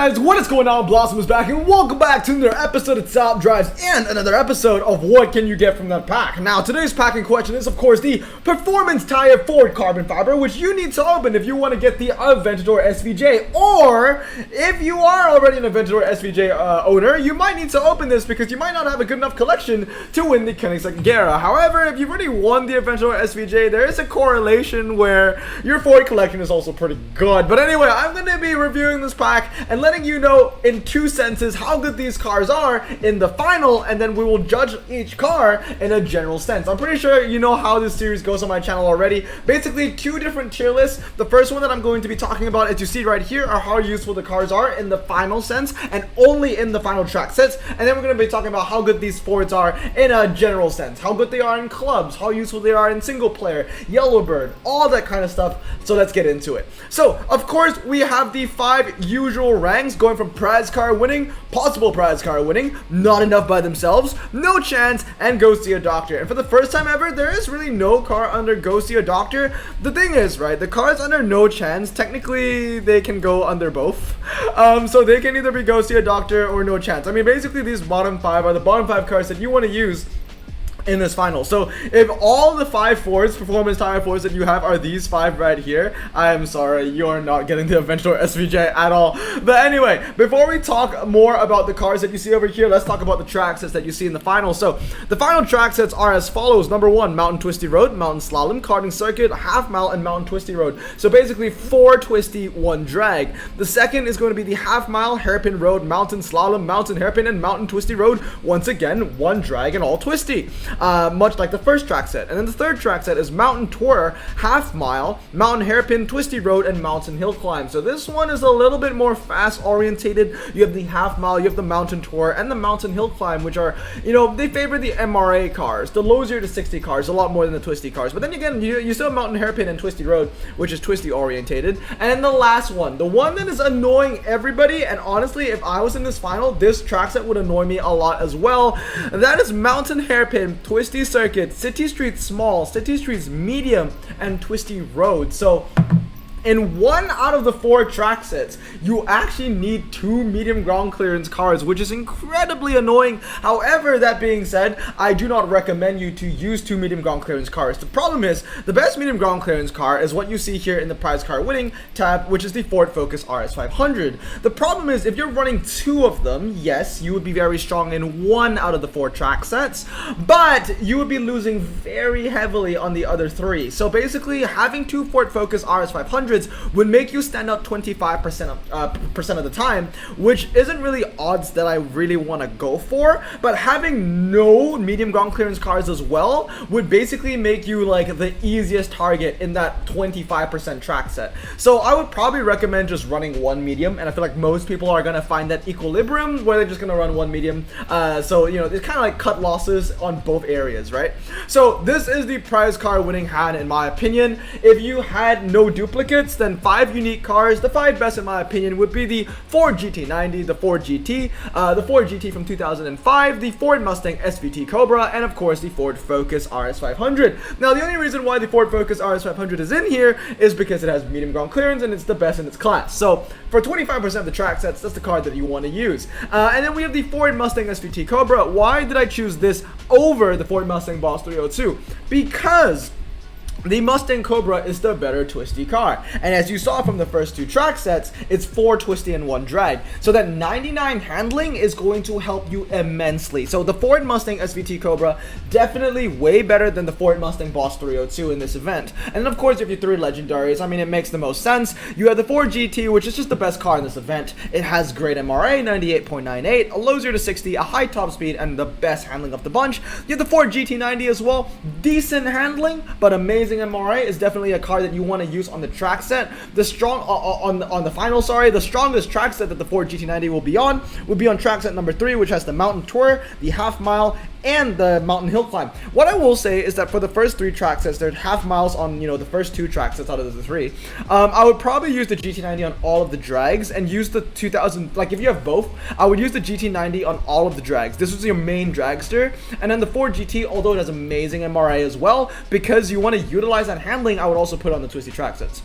guys, what is going on? Blossom is back and welcome back to another episode of Top Drives and another episode of What Can You Get From That Pack. Now, today's pack in question is, of course, the Performance Tire Ford Carbon Fiber, which you need to open if you want to get the Aventador SVJ, or if you are already an Aventador SVJ owner, you might need to open this because you might not have a good enough collection to win the Koenigsegg Gera. However, if you've already won the Aventador SVJ, there is a correlation where your Ford collection is also pretty good. But anyway, I'm going to be reviewing this pack and letting you know in 2 sentences how good these cars are in the final, and then we will judge each car in a general sense. I'm pretty sure you know how this series goes on my channel already. Basically, 2 different tier lists. The first one that I'm going to be talking about, as you see right here, are how useful the cars are in the final sense and only in the final track sets. And then we're going to be talking about how good these Fords are in a general sense, how good they are in clubs, how useful they are in single player, Yellowbird, all that kind of stuff. So let's get into it. So, of course, we have the 5 usual ranks going from prize car winning, possible prize car winning, not enough by themselves, no chance, and go see a doctor. And for the first time ever, there is really no car under go see a doctor. The thing is, right, the cars under no chance, technically they can go under both. So they can either be go see a doctor or no chance. I mean, basically these bottom 5 are the bottom 5 cars that you want to use in this final. So if all the 5 Fords, Performance Tire Fords that you have are these 5 right here, I am sorry, you're not getting the Aventador SVJ at all. But anyway, before we talk more about the cars that you see over here, let's talk about the track sets that you see in the final. So the final track sets are as follows. Number 1, Mountain Twisty Road, Mountain Slalom, Karting Circuit, Half Mile, and Mountain Twisty Road. So basically 4 twisty, 1 drag. The second is going to be the Half Mile, Hairpin Road, Mountain Slalom, Mountain Hairpin, and Mountain Twisty Road. Once again, 1 drag and all twisty. Much like the first track set. And then the third track set is Mountain Tour, Half Mile, Mountain Hairpin, Twisty Road, and Mountain Hill Climb. So this one is a little bit more fast orientated. You have the Half Mile, you have the Mountain Tour, and the Mountain Hill Climb, which are, you know, they favor the MRA cars, the low 0 to 60 cars, a lot more than the twisty cars. But then again, you still have Mountain Hairpin and Twisty Road, which is twisty orientated. And then the last one, the one that is annoying everybody, and honestly, if I was in this final, this track set would annoy me a lot as well. That is Mountain Hairpin, Twisty Circuit, City Streets Small, City Streets Medium, and Twisty Road. So in 1 out of the 4 track sets, you actually need 2 medium ground clearance cars, which is incredibly annoying. However, that being said, I do not recommend you to use 2 medium ground clearance cars. The problem is, the best medium ground clearance car is what you see here in the prize car winning tab, which is the Ford Focus RS500. The problem is, if you're running 2 of them, yes, you would be very strong in 1 out of the 4 track sets, but you would be losing very heavily on the other 3. So basically, having 2 Ford Focus RS500s would make you stand out 25% of the time, which isn't really odds that I really want to go for. But having no medium ground clearance cars as well would basically make you like the easiest target in that 25% track set. So I would probably recommend just running 1 medium, and I feel like most people are gonna find that equilibrium where they're just gonna run 1 medium. So you know, it's kind of like cut losses on both areas, right? So this is the prize car winning hand in my opinion. If you had no duplicates, then 5 unique cars, the 5 best in my opinion would be the Ford GT90, the Ford GT, the Ford GT from 2005, the Ford Mustang SVT Cobra, and of course the Ford Focus RS500. Now the only reason why the Ford Focus RS500 is in here is because it has medium ground clearance and it's the best in its class. So for 25% of the track sets, that's the card that you want to use. And then we have the Ford Mustang SVT Cobra. Why did I choose this over the Ford Mustang Boss 302? Because the Mustang Cobra is the better twisty car, and as you saw from the first 2 track sets, it's 4 twisty and 1 drag, so that 99 handling is going to help you immensely. So the Ford Mustang SVT Cobra, definitely way better than the Ford Mustang Boss 302 in this event. And then of course, if you 3 legendaries, I mean, it makes the most sense. You have the Ford GT, which is just the best car in this event. It has great MRA, 98.98, a low 0 to 60, a high top speed, and the best handling of the bunch. You have the Ford GT90 as well, decent handling, but amazing MRA, is definitely a car that you want to use on the track set. The strong on the final, sorry, the strongest track set that the Ford GT90 will be on track set number 3, which has the Mountain Tour, the Half Mile, and the Mountain Hill Climb. What I will say is that for the first 3 track sets, there's half miles on, you know, the first 2 track sets out of the 3. I would probably use the GT90 on all of the drags and use the 2000, like if you have both, I would use the GT90 on all of the drags. This was your main dragster. And then the Ford GT, although it has amazing MRA as well, because you want to utilize that handling, I would also put on the twisty track sets.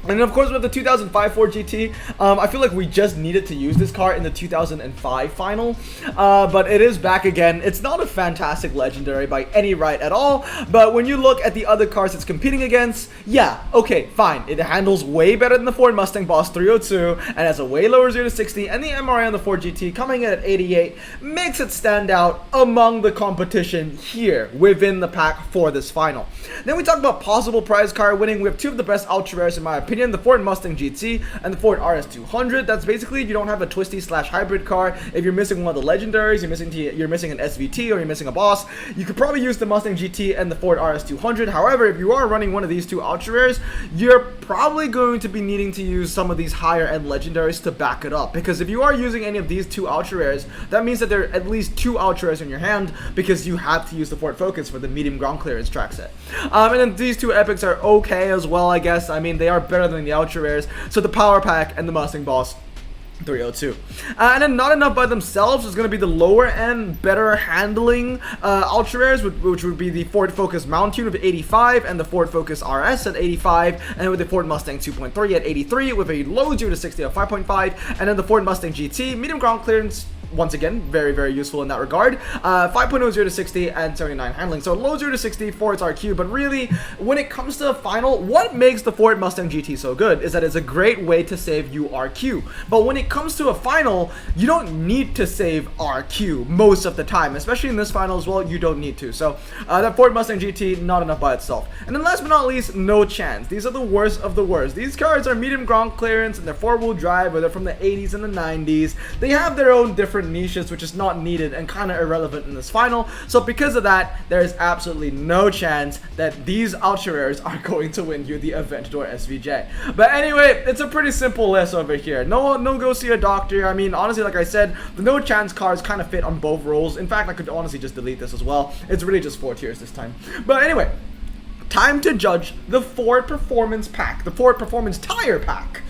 And then of course we have the 2005 Ford GT. I feel like we just needed to use this car in the 2005 final, but it is back again. It's not a fantastic legendary by any right at all, but when you look at the other cars it's competing against, yeah, okay, fine. It handles way better than the Ford Mustang Boss 302 and has a way lower 0 to 60, and the MRA on the Ford GT coming in at 88 makes it stand out among the competition here within the pack for this final. Then we talk about possible prize car winning. We have two of the best ultra rares in my opinion. The Ford Mustang GT and the Ford RS200. That's basically if you don't have a twisty slash hybrid car, if you're missing one of the legendaries, you're missing an SVT or you're missing a boss, you could probably use the Mustang GT and the Ford RS200. However, if you are running one of these two ultra rares, you're probably going to be needing to use some of these higher end legendaries to back it up, because if you are using any of these two ultra rares, that means that there are at least two ultra rares in your hand, because you have to use the Ford Focus for the medium ground clearance track set. And then these two epics are okay as well, I guess. I mean, they are better than the ultra rares, so the Power Pack and the Mustang Boss 302. And then not enough by themselves is going to be the lower end, better handling ultra rares, which would be the Ford Focus Mountain with 85 and the Ford Focus RS at 85, and with the Ford Mustang 2.3 at 83 with a low 0 to 60 of 5.5, and then the Ford Mustang GT medium ground clearance. Once again, very, very useful in that regard. 5.0 0 to 60 and 79 handling. So low 0 to 60 for its RQ, but really, when it comes to a final, what makes the Ford Mustang GT so good is that it's a great way to save you RQ. But when it comes to a final, you don't need to save RQ most of the time, especially in this final as well, you don't need to. So that Ford Mustang GT, not enough by itself. And then last but not least, no chance. These are the worst of the worst. These cars are medium ground clearance and they're four-wheel drive, or they're from the 80s and the 90s. They have their own different niches, which is not needed and kind of irrelevant in this final. So because of that, there is absolutely no chance that these ultra rares are going to win you the Aventador SVJ. But anyway, it's a pretty simple list over here. No go see a doctor. I mean, honestly, like I said, the no chance cards kind of fit on both roles. In fact, I could honestly just delete this as well. It's really just 4 tiers this time. But anyway, time to judge the Ford Performance Pack, the Ford Performance Tire Pack,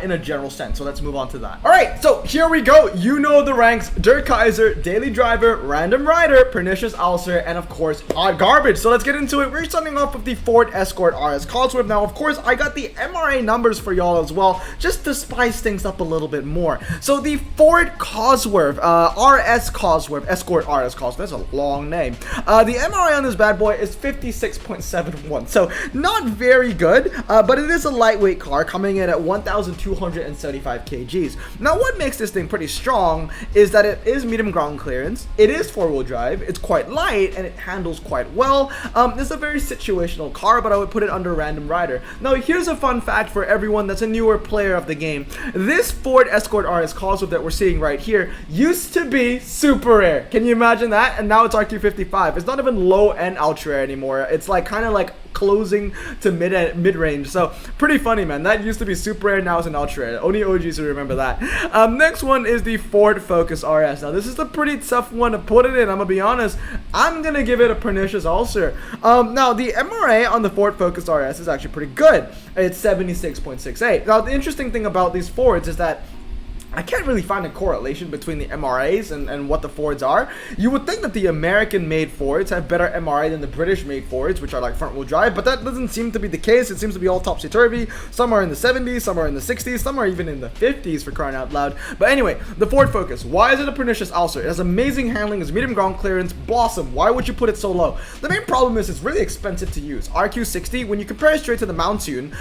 in a general sense. So let's move on to that. All right, so here we go. You know the ranks: Dirt Kaiser, Daily Driver, Random Rider, Pernicious Ulcer, and of course, Hot Garbage. So let's get into it. We're starting off with the Ford Escort RS Cosworth. Now, of course, I got the MRA numbers for y'all as well, just to spice things up a little bit more. So the Ford Cosworth, RS Cosworth, Escort RS Cosworth, that's a long name. The MRA on this bad boy is 56.71. So not very good, but it is a lightweight car coming in at 1,275 kgs. Now what makes this thing pretty strong is that it is medium ground clearance, it is four-wheel drive, it's quite light, and it handles quite well. It's a very situational car, but I would put it under Random Rider. Now here's a fun fact for everyone that's a newer player of the game. This Ford Escort RS Cosworth that we're seeing right here used to be super rare. Can you imagine that? And now it's RQ55. It's not even low-end ultra rare anymore. It's like kind of like closing to mid-range. So pretty funny, man. That used to be super rare, now it's an ultra rare. Only OGs will remember that. Next one is the Ford Focus RS. Now this is a pretty tough one to put it in. I'm gonna be honest, I'm gonna give it a Pernicious Ulcer. Now the MRA on the Ford Focus RS is actually pretty good. It's 76.68. Now the interesting thing about these Fords is that I can't really find a correlation between the MRAs and what the Fords are. You would think that the American-made Fords have better MRA than the British-made Fords, which are like front-wheel drive, but that doesn't seem to be the case. It seems to be all topsy-turvy. Some are in the 70s, some are in the 60s, some are even in the 50s, for crying out loud. But anyway, the Ford Focus. Why is it a Pernicious Ulcer? It has amazing handling, it's medium ground clearance, blossom. Why would you put it so low? The main problem is it's really expensive to use. RQ60, when you compare it straight to the Mountain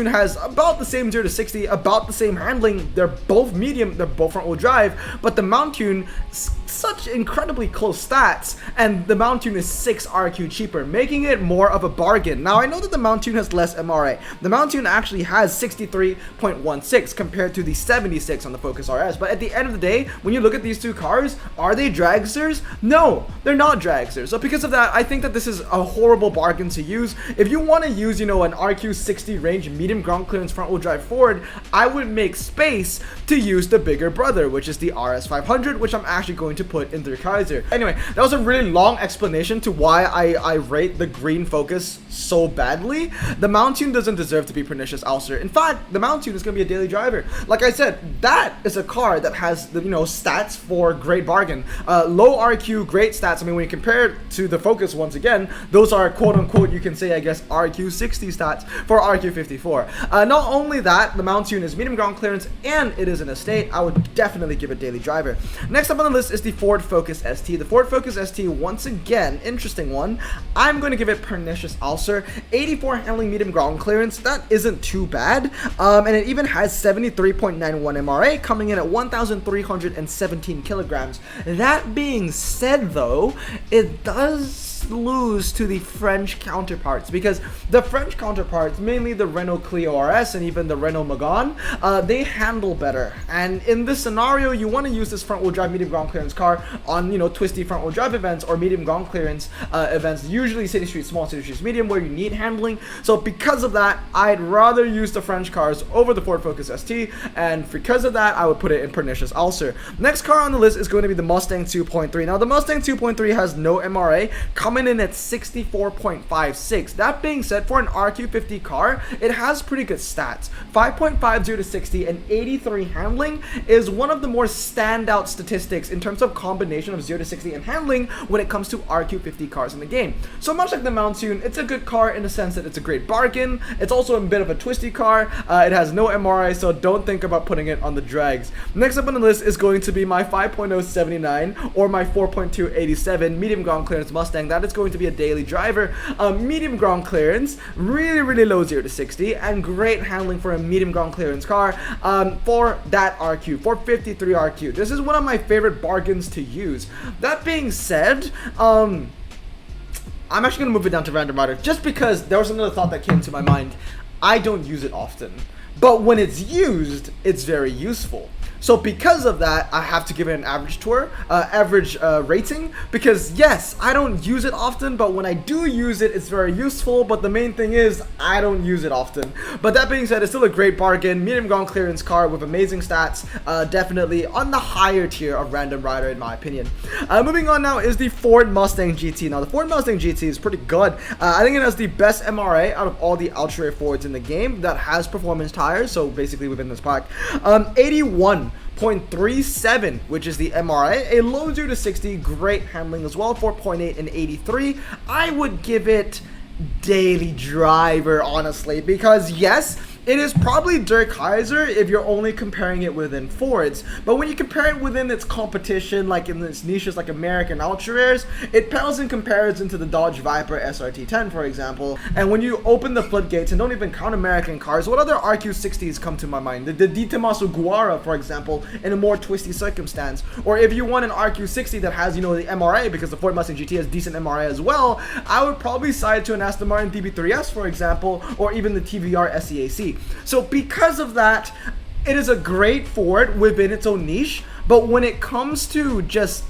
has about the same 0 to 60, about the same handling. They're both medium, they're both front-wheel drive, but the Mountain, such incredibly close stats, and the Mountain is 6 RQ cheaper, making it more of a bargain. Now, I know that the Mountain has less MRA. The Mountain actually has 63.16 compared to the 76 on the Focus RS, but at the end of the day, when you look at these two cars, are they dragsters? No, they're not dragsters. So because of that, I think that this is a horrible bargain to use. If you want to use, you know, an RQ60 range medium ground clearance front-wheel drive Ford, I would make space to use the bigger brother, which is the RS500, which I'm actually going to put in Der Kaiser. Anyway, that was a really long explanation to why I rate the green Focus so badly. The Mountune doesn't deserve to be Pernicious Ulcer. In fact, the Mountune is going to be a daily driver. Like I said, that is a car that has the, stats for great bargain. Low RQ, great stats. I mean, when you compare it to the Focus, once again, those are quote-unquote, you can say, I guess, RQ60 stats for RQ54. Not only that, the Mountune is medium ground clearance and it is an estate. I would definitely give it daily driver. Next up on the list is the Ford Focus ST. The Ford Focus ST, once again, interesting one. I'm going to give it Pernicious Ulcer. 84 handling medium ground clearance. That isn't too bad. And it even has 73.91 MRA, coming in at 1,317 kilograms. That being said, though, it does lose to the French counterparts, because the French counterparts, mainly the Renault Clio RS and even the Renault Megane, they handle better. And in this scenario, you want to use this front wheel drive medium ground clearance car on, twisty front wheel drive events or medium ground clearance events, usually city streets small, city streets medium, where you need handling. So because of that, I'd rather use the French cars over the Ford Focus ST, and because of that, I would put it in Pernicious Ulcer. Next car on the list is going to be the Mustang 2.3. Now the Mustang 2.3 has no MRA, coming in at 64.56. That being said, for an RQ50 car, it has pretty good stats. 5.50 to 60 and 83 handling is one of the more standout statistics in terms of combination of 0 to 60 and handling when it comes to RQ50 cars in the game. So much like the Mountune, it's a good car in the sense that it's a great bargain. It's also a bit of a twisty car. It has no MRI, so don't think about putting it on the drags. Next up on the list is going to be my 5.0 79 or my 4.2 87 medium ground clearance Mustang. That is going to be a daily driver. Medium ground clearance, really low 0 to 60, and great handling for a medium ground clearance car for that RQ, for 53 RQ. This is one of my favorite bargains to use. That being said, I'm actually going to move it down to Random Rider just because there was another thought that came to my mind. I don't use it often, but when it's used, it's very useful. So because of that, I have to give it an average rating, because yes, I don't use it often, but when I do use it, it's very useful. But the main thing is, I don't use it often. But that being said, it's still a great bargain, medium ground clearance car with amazing stats, definitely on the higher tier of Random Rider in my opinion. Moving on now is the Ford Mustang GT. Now the Ford Mustang GT is pretty good. I think it has the best MRA out of all the ultra rare Fords in the game that has performance tires, so basically within this pack. 81.37, which is the MRA, a low 0 to 60, great handling as well, 4.8 and 83. I would give it daily driver, honestly, because yes, it is probably Der Kaiser if you're only comparing it within Fords, but when you compare it within its competition, like in its niches like American Ultra Rares, it pales in comparison to the Dodge Viper SRT10, for example. And when you open the floodgates and don't even count American cars, what other RQ60s come to my mind? The Di Tommaso Guara, for example, in a more twisty circumstance. Or if you want an RQ60 that has, the MRA, because the Ford Mustang GT has decent MRA as well, I would probably side to an Aston Martin DB3S, for example, or even the TVR SEAC. So because of that, it is a great Ford within its own niche, but when it comes to just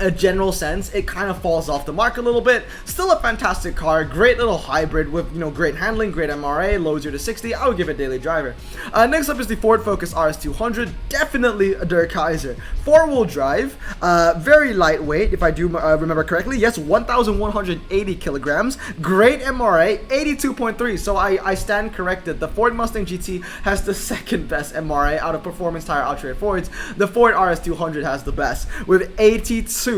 a general sense, it kind of falls off the mark a little bit. Still a fantastic car, great little hybrid with great handling, great MRA, low 0 to 60. I would give it daily driver. Next up is the Ford Focus RS200, definitely a Der Kaiser. 4-wheel drive, very lightweight if I do remember correctly. Yes, 1,180 kilograms, great MRA, 82.3. So I stand corrected. The Ford Mustang GT has the second best MRA out of performance tire ultra Fords. The Ford RS200 has the best with 82.3.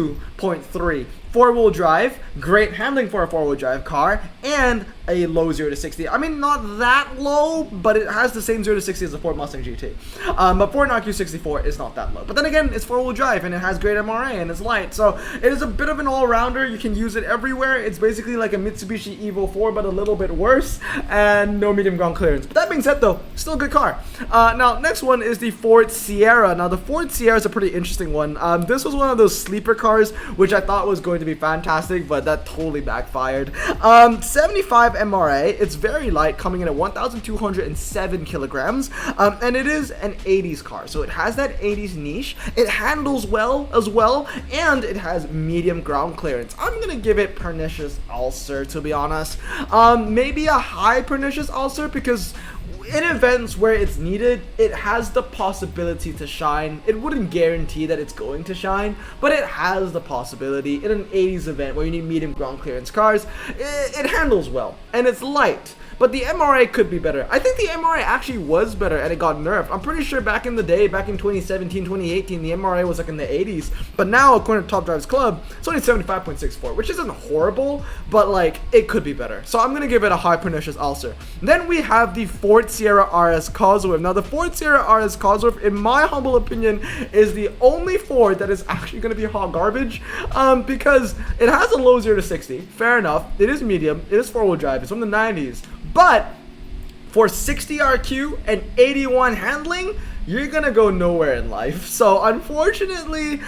4-wheel drive, great handling for a 4-wheel drive car, and a low 0 to 60. I mean, not that low, but it has the same 0 to 60 as the Ford Mustang GT. But for an RQ64, it's not that low. But then again, it's 4-wheel drive, and it has great MRA, and it's light. So it is a bit of an all-rounder. You can use it everywhere. It's basically like a Mitsubishi Evo 4, but a little bit worse, and no medium ground clearance. But that being said, though, still a good car. Now, next one is the Ford Sierra. Now, the Ford Sierra is a pretty interesting one. This was one of those sleeper cars, which I thought was going to be fantastic, but that totally backfired. 75 MRA, it's very light, coming in at 1,207 kilograms, and it is an 80s car, so it has that 80s niche. It handles well as well, and it has medium ground clearance. I'm gonna give it Pernicious Ulcer, to be honest. Maybe a high Pernicious Ulcer, because in events where it's needed, it has the possibility to shine. It wouldn't guarantee that it's going to shine, but it has the possibility. In an 80s event where you need medium ground clearance cars, it handles well, and it's light. But the MRA could be better. I think the MRA actually was better and it got nerfed. I'm pretty sure back in the day, back in 2017, 2018, the MRA was like in the 80s. But now, according to Top Drives Club, it's only 75.64, which isn't horrible, but like, it could be better. So I'm going to give it a high pernicious ulcer. Then we have the Ford Sierra RS Cosworth. Now, the Ford Sierra RS Cosworth, in my humble opinion, is the only Ford that is actually going to be hot garbage, because it has a low 0 to 60. Fair enough. It is medium. It is 4-wheel drive. It's from the 90s. But for 60 RQ and 81 handling, you're gonna go nowhere in life. So unfortunately,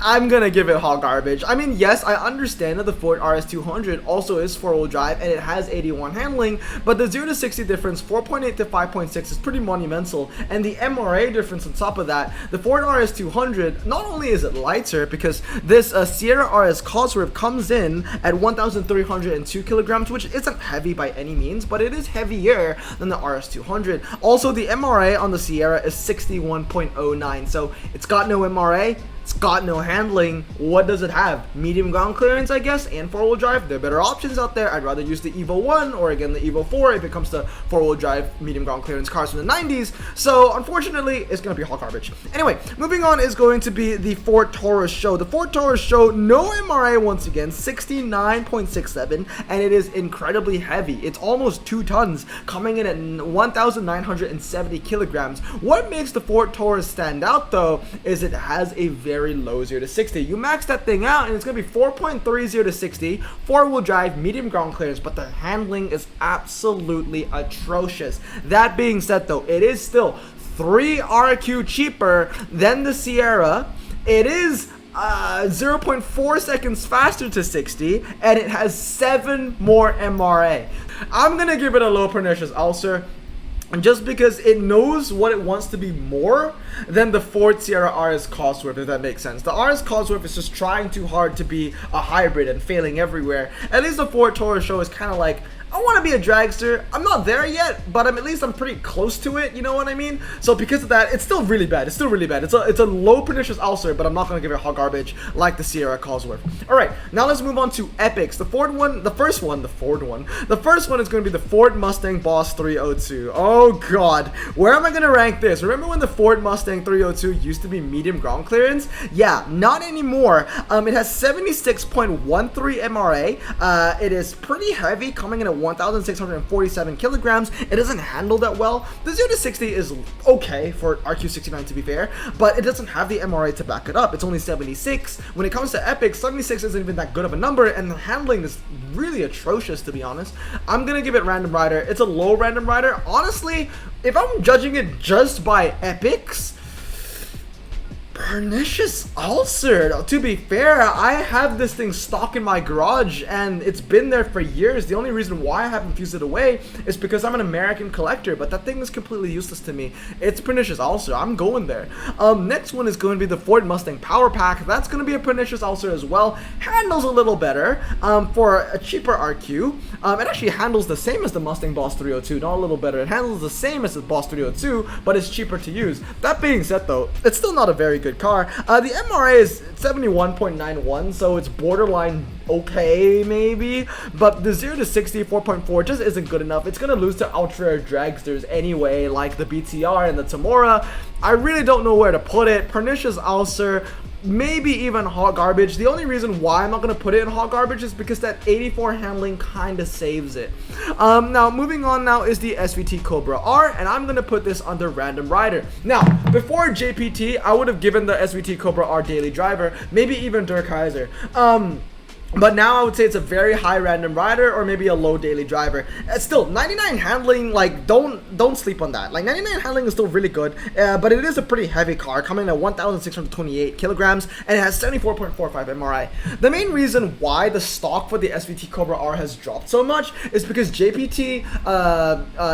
I'm gonna give it hot garbage. I mean, yes, I understand that the Ford RS200 also is 4-wheel drive and it has 81 handling, but the 0 to 60 difference, 4.8 to 5.6, is pretty monumental. And the MRA difference on top of that, the Ford RS200, not only is it lighter, because this Sierra RS Cosworth comes in at 1,302 kilograms, which isn't heavy by any means, but it is heavier than the RS200. Also, the MRA on the Sierra is 61.09, so it's got no MRA. It's got no handling. What does it have? Medium ground clearance, I guess, and 4-wheel drive. There are better options out there. I'd rather use the Evo 1 or again the Evo 4 if it comes to 4-wheel drive medium ground clearance cars from the 90s. So unfortunately, it's going to be hot garbage. Anyway, moving on is going to be the Ford Taurus Show. The Ford Taurus Show, no MRA once again, 69.67, and it is incredibly heavy. It's almost 2 tons, coming in at 1,970 kilograms. What makes the Ford Taurus stand out though is it has a very low 0 to 60. You max that thing out and it's going to be 4.30 to 60, 4-wheel drive, medium ground clearance, but the handling is absolutely atrocious. That being said though, it is still 3 RQ cheaper than the Sierra. It is 0.4 seconds faster to 60, and it has 7 more MRA. I'm going to give it a low pernicious ulcer, just because it knows what it wants to be more than the Ford Sierra RS Cosworth, if that makes sense. The RS Cosworth is just trying too hard to be a hybrid and failing everywhere. At least the Ford Taurus Show is kind of like, I want to be a dragster. I'm not there yet, but at least I'm pretty close to it, you know what I mean? So because of that, it's still really bad. It's still really bad. It's a low pernicious ulcer, but I'm not going to give it hot garbage like the Sierra Cosworth. Alright, now let's move on to epics. The first one is going to be the Ford Mustang Boss 302. Oh god, where am I going to rank this? Remember when the Ford Mustang 302 used to be medium ground clearance? Yeah, not anymore. It has 76.13 MRA. It is pretty heavy, coming in at 1,647 kilograms. It doesn't handle that well. The 0 to 60 is okay for RQ69 to be fair, but it doesn't have the MRA to back it up. It's only 76. When it comes to epics, 76 isn't even that good of a number, and the handling is really atrocious, to be honest. I'm gonna give it random rider. It's a low random rider. Honestly, if I'm judging it just by epics, pernicious ulcer. To be fair, I have this thing stock in my garage and it's been there for years. The only reason why I haven't fused it away is because I'm an American collector, but that thing is completely useless to me. It's pernicious ulcer. I'm going there. Next one is going to be the Ford Mustang Power Pack. That's going to be a pernicious ulcer as well. Handles a little better for a cheaper RQ. It actually handles the same as the Mustang Boss 302, not a little better. It handles the same as the Boss 302, but it's cheaper to use. That being said though, it's still not a very good car. The MRA is 71.91, so it's borderline okay maybe, but the 0 to 60 4.4 just isn't good enough. It's gonna lose to ultra dragsters anyway, like the BTR and the Tamora. I really don't know where to put it. Pernicious ulcer, maybe even hot garbage. The only reason why I'm not going to put it in hot garbage is because that 84 handling kind of saves it. Now moving on now is the SVT Cobra R, and I'm going to put this under random rider. Now before JPT, I would have given the SVT Cobra R daily driver, maybe even Durkaiser. But now I would say it's a very high random rider or maybe a low daily driver. Still, 99 handling, like, don't sleep on that. Like, 99 handling is still really good, but it is a pretty heavy car, coming in at 1,628 kilograms, and it has 74.45 MRI. The main reason why the stock for the SVT Cobra R has dropped so much is because JPT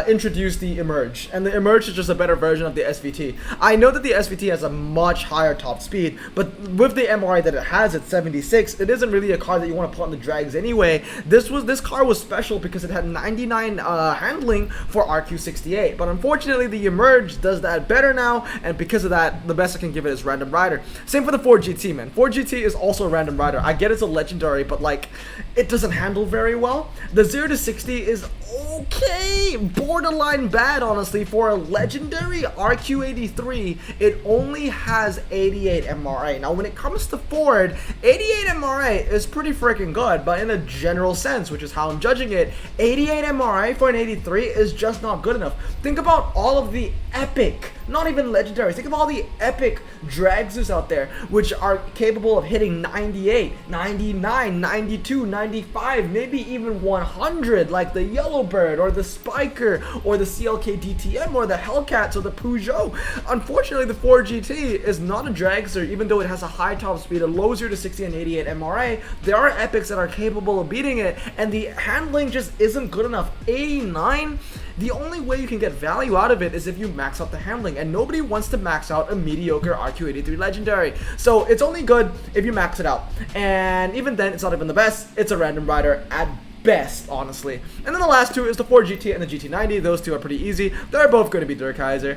introduced the Emerge, and the Emerge is just a better version of the SVT. I know that the SVT has a much higher top speed, but with the MRI that it has at 76, it isn't really a car that you want to put on the drags anyway. This car was special because it had 99 handling for RQ68, but unfortunately the Emerge does that better now, and because of that, the best I can give it is Random Rider. Same for the Ford GT, man. Ford GT is also a Random Rider. I get it's a legendary, but like, it doesn't handle very well. The 0 to 60 is okay, borderline bad honestly for a legendary RQ83. It only has 88 MRA. Now when it comes to Ford, 88 MRA is pretty freaking good, but in a general sense, which is how I'm judging it, 88 MRA for an 83 is just not good enough. Think about all of the epic, not even legendaries, think of all the epic dragsters out there which are capable of hitting 98, 99, 92, 95, maybe even 100, like the Yellowbird or the Spiker or the CLK DTM or the Hellcats or the Peugeot. Unfortunately, the Ford GT is not a dragster, even though it has a high top speed, a low 0 to 60 and 88 MRA. There are epics that are capable of beating it, and the handling just isn't good enough. 89, the only way you can get value out of it is if you max out the handling, and nobody wants to max out a mediocre RQ83 legendary. So it's only good if you max it out, and even then it's not even the best. It's a Random Rider at best, honestly. And then the last two is the Ford GT and the GT90. Those two are pretty easy. They're both going to be Der Kaiser.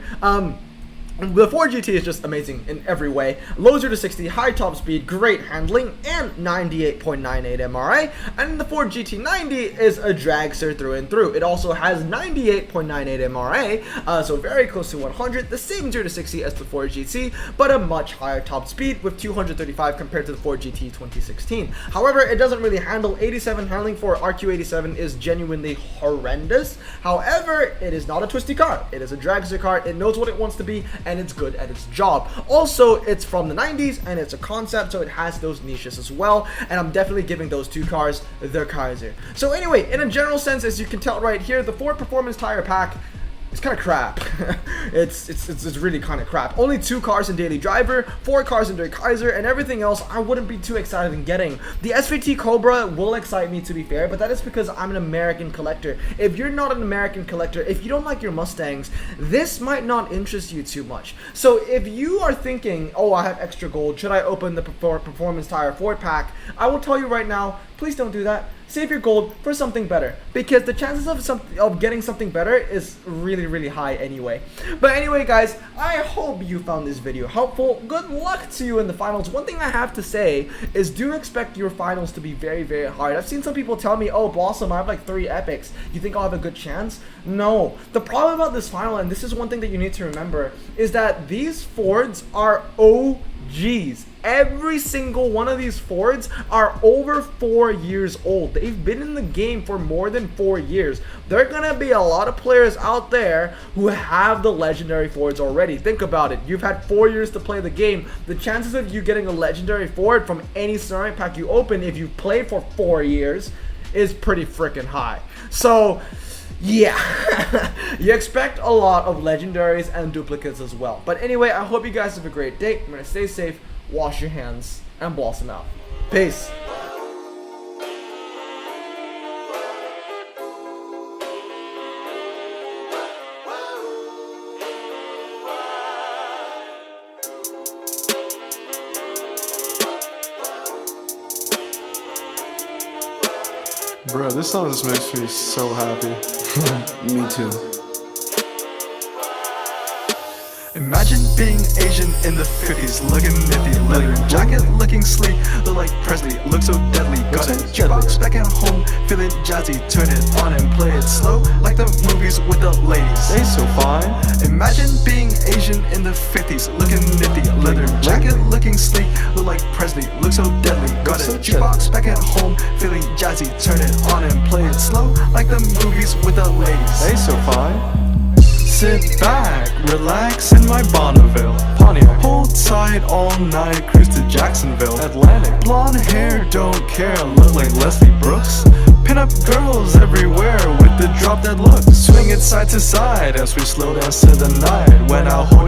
The Ford GT is just amazing in every way. Low 0 to 60, high top speed, great handling, and 98.98 MRA. And the Ford GT90 is a dragster through and through. It also has 98.98 MRA, so very close to 100. The same 0 to 60 as the Ford GT, but a much higher top speed with 235 compared to the Ford GT 2016. However, it doesn't really handle 87 handling for RQ87 is genuinely horrendous. However, it is not a twisty car. It is a dragster car. It knows what it wants to be, and it's good at its job. Also, it's from the 90s and it's a concept, so it has those niches as well, and I'm definitely giving those two cars their Kaiser. So anyway, in a general sense, as you can tell right here, the Ford Performance Tire Pack, it's kind of crap. it's really kind of crap. Only 2 cars in Daily Driver, 4 cars in Der Kaiser, and everything else I wouldn't be too excited in getting. The SVT Cobra will excite me, to be fair, but that is because I'm an American collector. If you're not an American collector, if you don't like your Mustangs, this might not interest you too much. So if you are thinking, oh, I have extra gold, should I open the Performance Tire Ford pack? I will tell you right now, please don't do that. Save your gold for something better, because the chances of getting something better is really high anyway. But anyway, guys, I hope you found this video helpful. Good luck to you in the finals. One thing I have to say is do expect your finals to be very hard. I've seen some people tell me, oh, Blossom, I have like 3 epics. You think I'll have a good chance? No. The problem about this final, and this is one thing that you need to remember, is that these Fords are OGs. Every single one of these Fords are over 4 years old. They've been in the game for more than 4 years. There are gonna be a lot of players out there who have the legendary Fords already. Think about it. You've had 4 years to play the game. The chances of you getting a legendary Ford from any ceramic pack you open, if you've played for 4 years, is pretty freaking high. So yeah, you expect a lot of legendaries and duplicates as well. But anyway, I hope you guys have a great day. I'm gonna stay safe, wash your hands, and Blossom out. Peace. Bro, this song just makes me so happy. Me too. Imagine being Asian in the 50s, looking nifty, leather jacket, looking sleek, look like Presley, look so deadly, got a jukebox back at home, feeling jazzy, turn it on and play it slow, like the movies with the ladies. They so fine. Imagine being Asian in the 50s, looking nifty, leather jacket, looking sleek, look like Presley, look so deadly, got a jukebox back at home, feeling jazzy, turn it on and play it slow, like the movies with the ladies. They so fine. Sit back, relax in my Bonneville Pontiac. Hold tight all night, cruise to Jacksonville Atlantic. Blonde hair, don't care, look like Leslie Brooks. Pin up girls everywhere with the drop dead look. Swing it side to side as we slow dance to the night. When I hold